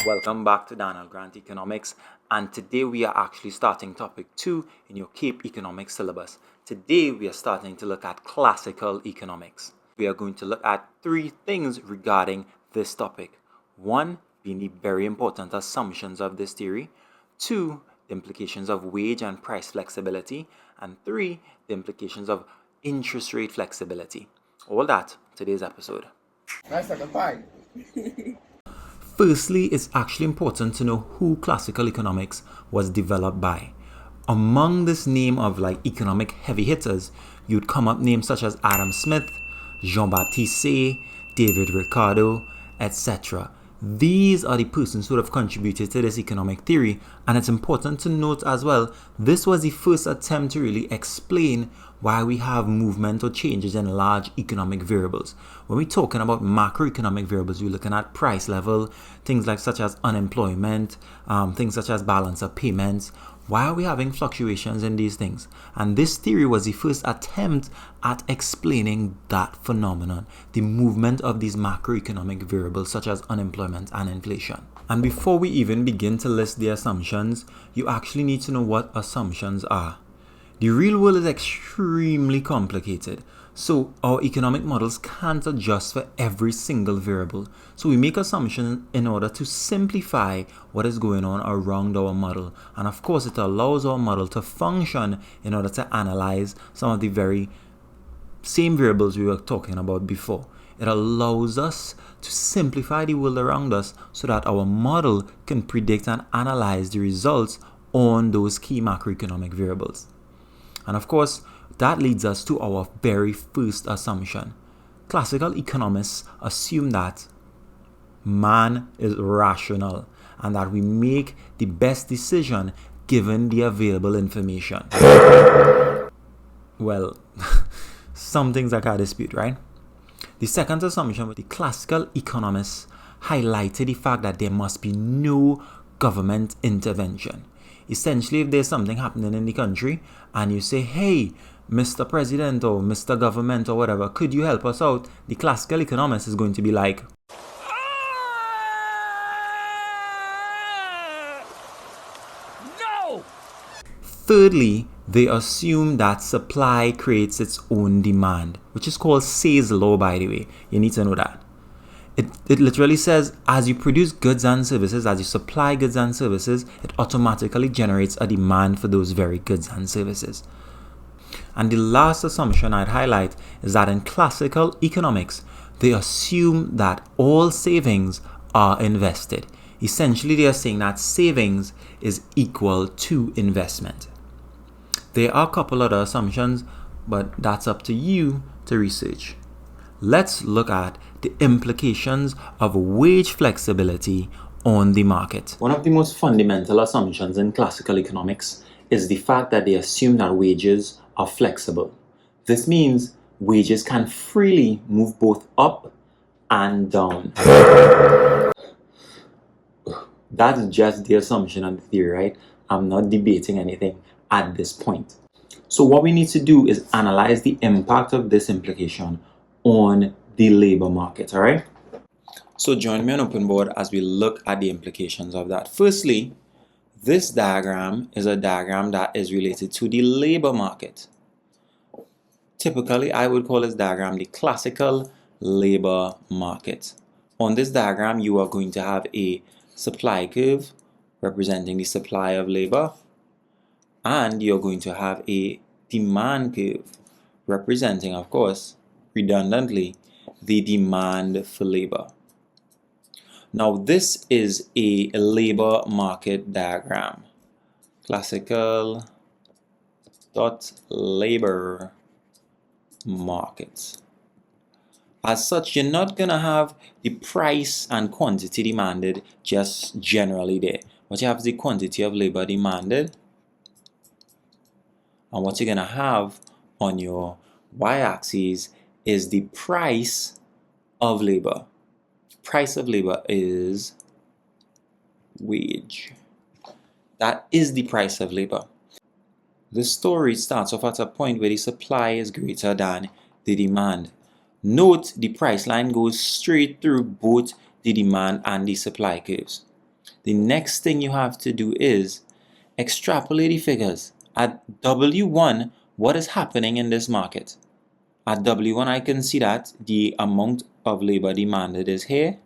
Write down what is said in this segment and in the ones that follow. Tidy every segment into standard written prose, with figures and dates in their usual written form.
Welcome back to Darnell Grant Economics, and today we are actually starting topic 2 in your CAPE Economics syllabus. Today we are starting to look at classical economics. We are going to look at 3 things regarding this topic. 1, being the very important assumptions of this theory. 2, the implications of wage and price flexibility. And 3, the implications of interest rate flexibility. All that today's episode. Nice like a pie. Firstly, it's actually important to know who classical economics was developed by. Among this name of economic heavy hitters, you'd come up names such as Adam Smith, Jean-Baptiste Say, David Ricardo, etc. These are the persons who have contributed to this economic theory, and it's important to note as well, this was the first attempt to really explain why we have movement or changes in large economic variables. When we're talking about macroeconomic variables, we're looking at price level, things such as unemployment, things such as balance of payments. Why are we having fluctuations in these things? And this theory was the first attempt at explaining that phenomenon, the movement of these macroeconomic variables such as unemployment and inflation. And before we even begin to list the assumptions, you actually need to know what assumptions are. The real world is extremely complicated, so our economic models can't adjust for every single variable. So we make assumptions in order to simplify what is going on around our model. And of course, it allows our model to function in order to analyze some of the very same variables we were talking about before. It allows us to simplify the world around us so that our model can predict and analyze the results on those key macroeconomic variables. And of course, that leads us to our very first assumption. Classical economists assume that man is rational and that we make the best decision given the available information. Well, some things I can't dispute, right? The second assumption, the classical economists highlighted the fact that there must be no government intervention. Essentially, if there's something happening in the country and you say, hey, Mr. President or Mr. Government or whatever, could you help us out? The classical economist is going to be like, No! Thirdly, they assume that supply creates its own demand, which is called Say's law, by the way. You need to know that. It literally says, as you produce goods and services, as you supply goods and services, it automatically generates a demand for those very goods and services. And the last assumption I'd highlight is that in classical economics, they assume that all savings are invested. Essentially, they are saying that savings is equal to investment. There are a couple other assumptions, but that's up to you to research. Let's look at the implications of wage flexibility on the market. One of the most fundamental assumptions in classical economics is the fact that they assume that wages are flexible. This means wages can freely move both up and down. That's just the assumption and the theory, right? I'm not debating anything at this point. So what we need to do is analyze the impact of this implication on the labor market, all right? So join me on open board as we look at the implications of that. Firstly, this diagram is a diagram that is related to the labor market. Typically, I would call this diagram the classical labor market. On this diagram, you are going to have a supply curve representing the supply of labor, and you're going to have a demand curve representing, of course, redundantly, the demand for labor. Now, this is a labor market diagram. Classical labor market. As such, you're not going to have the price and quantity demanded just generally there. What you have is the quantity of labor demanded, and what you're going to have on your y-axis is the price of labor. Price of labor is wage. That is the price of labor. The story starts off at a point where the supply is greater than the demand. Note the price line goes straight through both the demand and the supply curves. The next thing you have to do is extrapolate the figures. At W1, what is happening in this market? At W1, I can see that the amount of labor demanded is here,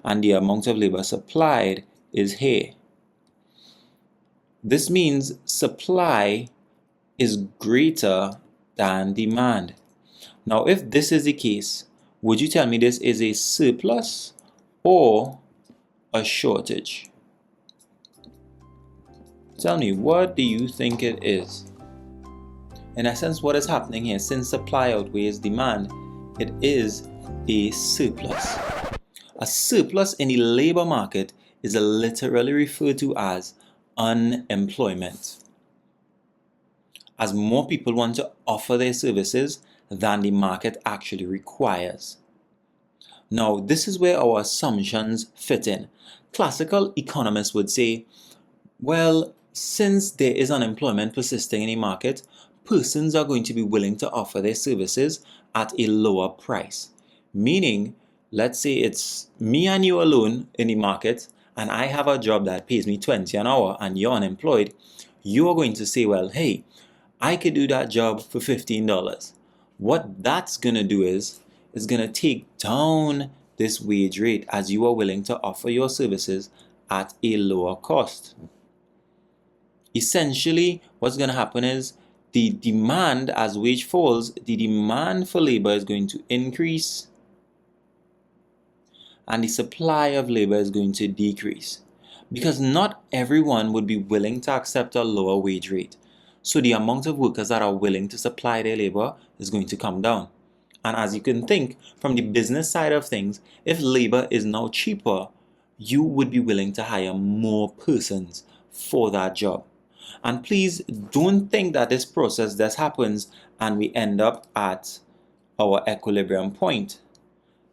and the amount of labor supplied is here. This means supply is greater than demand. Now, if this is the case, would you tell me this is a surplus or a shortage? Tell me, what do you think it is? In essence, what is happening here, since supply outweighs demand, it is a surplus. A surplus in the labor market is literally referred to as unemployment. As more people want to offer their services than the market actually requires. Now, this is where our assumptions fit in. Classical economists would say, well, since there is unemployment persisting in the market, persons are going to be willing to offer their services at a lower price. Meaning, let's say it's me and you alone in the market, and I have a job that pays me 20 an hour and you're unemployed. You are going to say, well, hey, I could do that job for $15. What that's going to do is, it's going to take down this wage rate as you are willing to offer your services at a lower cost. Essentially, what's going to happen is the demand, as wage falls, the demand for labor is going to increase and the supply of labor is going to decrease, because not everyone would be willing to accept a lower wage rate. So the amount of workers that are willing to supply their labor is going to come down. And as you can think from the business side of things, if labor is now cheaper, you would be willing to hire more persons for that job. And please don't think that this process just happens and we end up at our equilibrium point.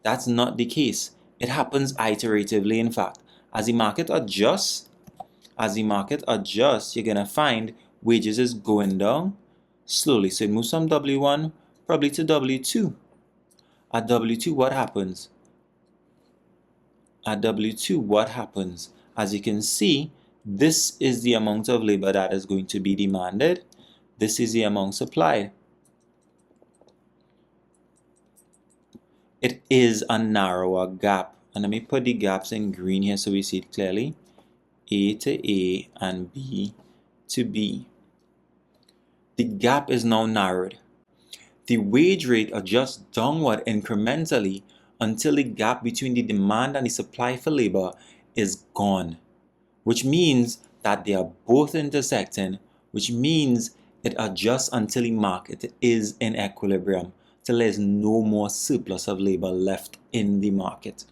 That's not the case. It happens iteratively, in fact. As the market adjusts, you're going to find wages is going down slowly. So it moves from W1 probably to W2. At W2, what happens? As you can see, this is the amount of labor that is going to be demanded. This is the amount supplied. It is a narrower gap. And let me put the gaps in green here so we see it clearly. A to A and B to B. The gap is now narrowed. The wage rate adjusts downward incrementally until the gap between the demand and the supply for labor is gone, which means that they are both intersecting, which means it adjusts until the market is in equilibrium, till there's no more surplus of labor left in the market.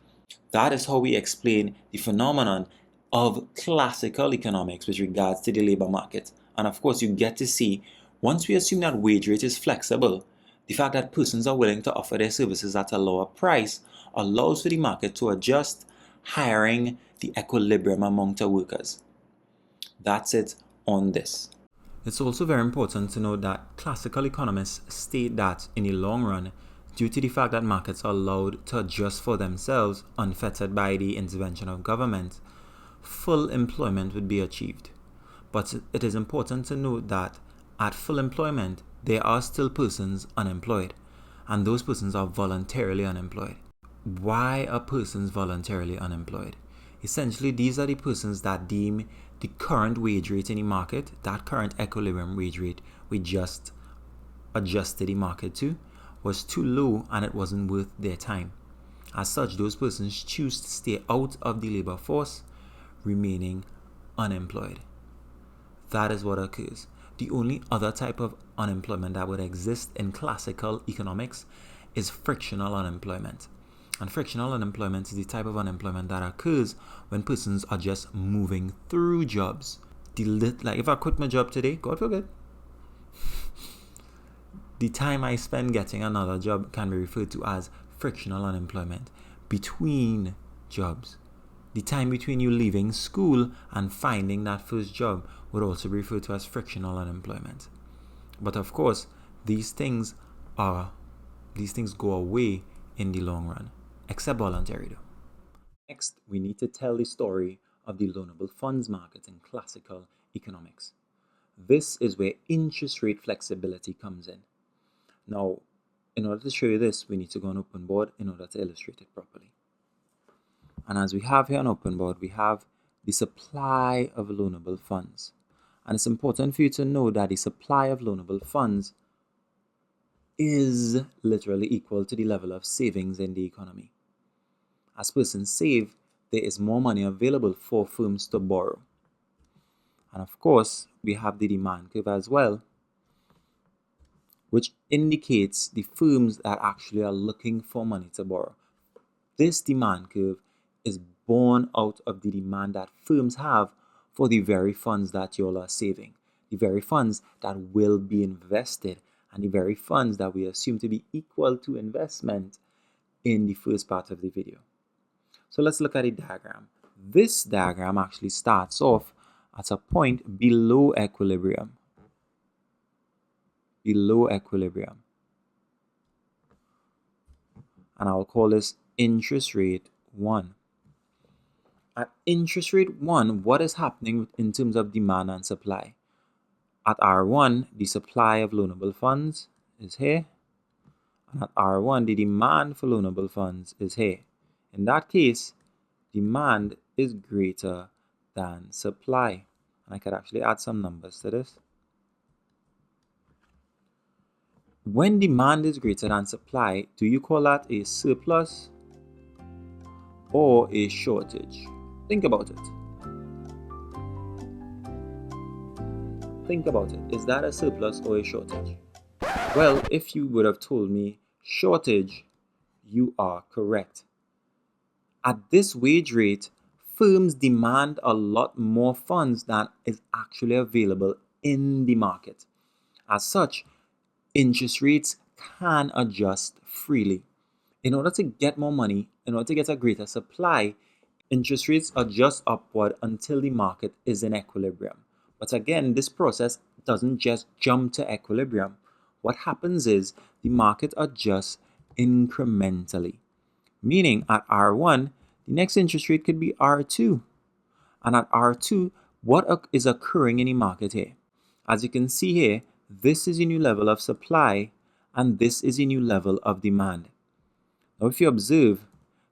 That is how we explain the phenomenon of classical economics with regards to the labor market. And of course, you get to see, once we assume that wage rate is flexible, the fact that persons are willing to offer their services at a lower price allows for the market to adjust, hiring the equilibrium among the workers. That's it on this. It's also very important to note that classical economists state that in the long run, due to the fact that markets are allowed to adjust for themselves unfettered by the intervention of government, full employment would be achieved. But it is important to note that at full employment, there are still persons unemployed, and those persons are voluntarily unemployed. Why are persons voluntarily unemployed? Essentially, these are the persons that deem the current wage rate in the market, that current equilibrium wage rate we just adjusted the market to, was too low and it wasn't worth their time. As such, those persons choose to stay out of the labor force, remaining unemployed. That is what occurs. The only other type of unemployment that would exist in classical economics is frictional unemployment. And frictional unemployment is the type of unemployment that occurs when persons are just moving through jobs. Like if I quit my job today, God forbid, The time I spend getting another job can be referred to as frictional unemployment. Between jobs, the time between you leaving school and finding that first job would also be referred to as frictional unemployment. But of course, these things go away in the long run, except voluntary though. Next, we need to tell the story of the loanable funds market in classical economics. This is where interest rate flexibility comes in. Now, in order to show you this, we need to go on open board in order to illustrate it properly. And as we have here on open board, we have the supply of loanable funds. And it's important for you to know that the supply of loanable funds is literally equal to the level of savings in the economy. As persons save, there is more money available for firms to borrow. And of course, we have the demand curve as well, which indicates the firms that actually are looking for money to borrow. This demand curve is born out of the demand that firms have for the very funds that you all are saving, the very funds that will be invested, and the very funds that we assume to be equal to investment in the first part of the video. So let's look at a diagram. This diagram actually starts off at a point below equilibrium. Below equilibrium. And I'll call this interest rate 1. At interest rate 1, what is happening in terms of demand and supply? At R1, the supply of loanable funds is here. And at R1, the demand for loanable funds is here. In that case, demand is greater than supply. And I could actually add some numbers to this. When demand is greater than supply, do you call that a surplus or a shortage? Think about it. Think about it. Is that a surplus or a shortage? Well, if you would have told me shortage, you are correct. At this wage rate, firms demand a lot more funds than is actually available in the market. As such, interest rates can adjust freely. In order to get more money, in order to get a greater supply, interest rates adjust upward until the market is in equilibrium. But again, this process doesn't just jump to equilibrium. What happens is the market adjusts incrementally. Meaning at R1, the next interest rate could be R2. And at R2, what is occurring in the market here? As you can see here, this is a new level of supply and this is a new level of demand. Now if you observe,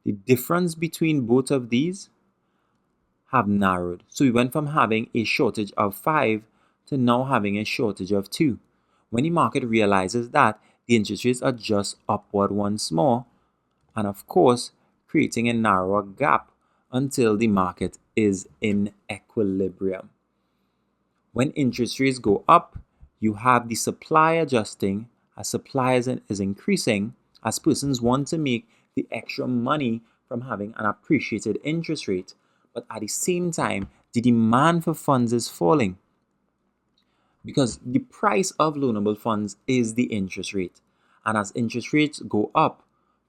the difference between both of these have narrowed. So we went from having a shortage of 5 to now having a shortage of 2. When the market realizes that, the interest rates adjust upward once more, and of course, creating a narrower gap until the market is in equilibrium. When interest rates go up, you have the supply adjusting as supply is increasing, as persons want to make the extra money from having an appreciated interest rate. But at the same time, the demand for funds is falling because the price of loanable funds is the interest rate. And as interest rates go up,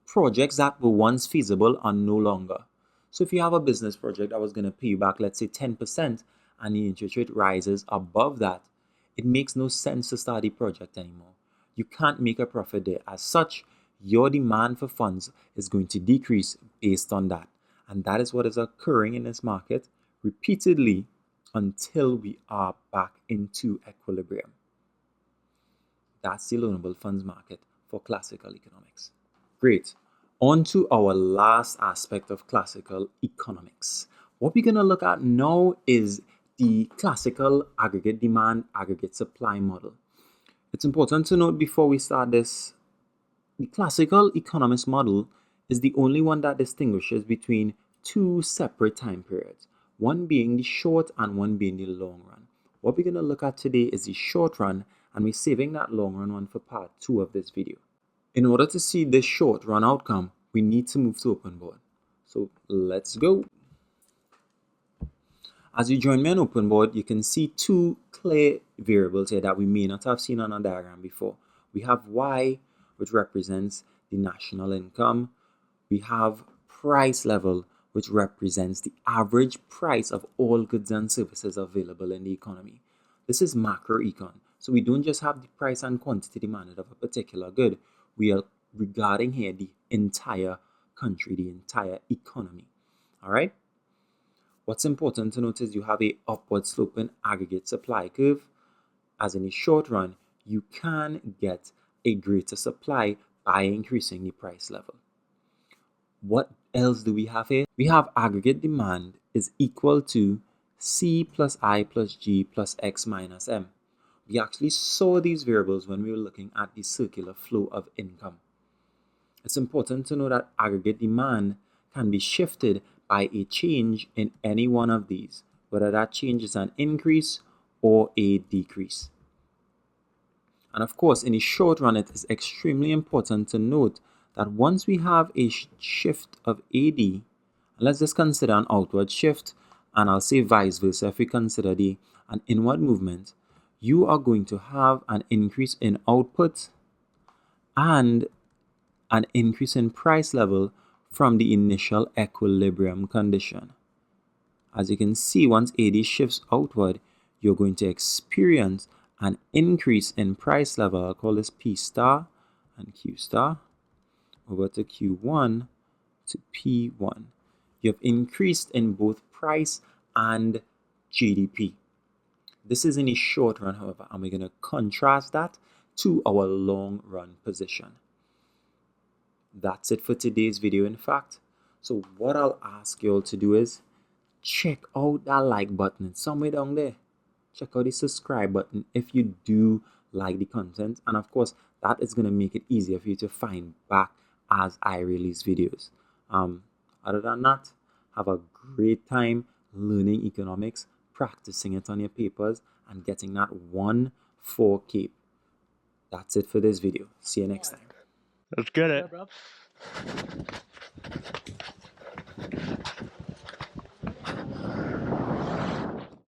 projects that were once feasible are no longer. So if you have a business project that was going to pay you back, let's say 10%, and the interest rate rises above that, it makes no sense to start the project anymore. You can't make a profit there. As such, your demand for funds is going to decrease based on that. And that is what is occurring in this market repeatedly until we are back into equilibrium. That's the loanable funds market for classical economics. Great. On to our last aspect of classical economics. What we're going to look at now is the classical aggregate demand, aggregate supply model. It's important to note before we start this, the classical economist model is the only one that distinguishes between two separate time periods, one being the short and one being the long run. What we're going to look at today is the short run, and we're saving that long run one for part 2 of this video. In order to see this short run outcome, we need to move to open board. So let's go. As you join me on open board, you can see two clear variables here that we may not have seen on a diagram before. We have Y, which represents the national income. We have price level, which represents the average price of all goods and services available in the economy. This is macroecon. So we don't just have the price and quantity demanded of a particular good. We are regarding here the entire country, the entire economy. All right? What's important to note is you have a upward sloping aggregate supply curve. As in the short run, you can get a greater supply by increasing the price level. What else do we have here? We have aggregate demand is equal to C plus I plus G plus X minus M. We actually saw these variables when we were looking at the circular flow of income. It's important to know that aggregate demand can be shifted by a change in any one of these, whether that change is an increase or a decrease. And of course, in the short run, it is extremely important to note that once we have a shift of AD, let's just consider an outward shift, and I'll say vice versa if we consider an inward movement, you are going to have an increase in output and an increase in price level from the initial equilibrium condition. As you can see, once AD shifts outward, you're going to experience an increase in price level. I'll call this P star and Q star over to Q1 to P1. You have increased in both price and GDP. This is in the short run, however, and we're going to contrast that to our long run position. That's it for today's video, in fact. So what I'll ask you all to do is check out that like button. It's somewhere down there. Check out the subscribe button if you do like the content. And of course, that is going to make it easier for you to find back as I release videos. Other than that, have a great time learning economics, practicing it on your papers, and getting that 1-4 cape. That's it for this video. See you next time. Let's get it.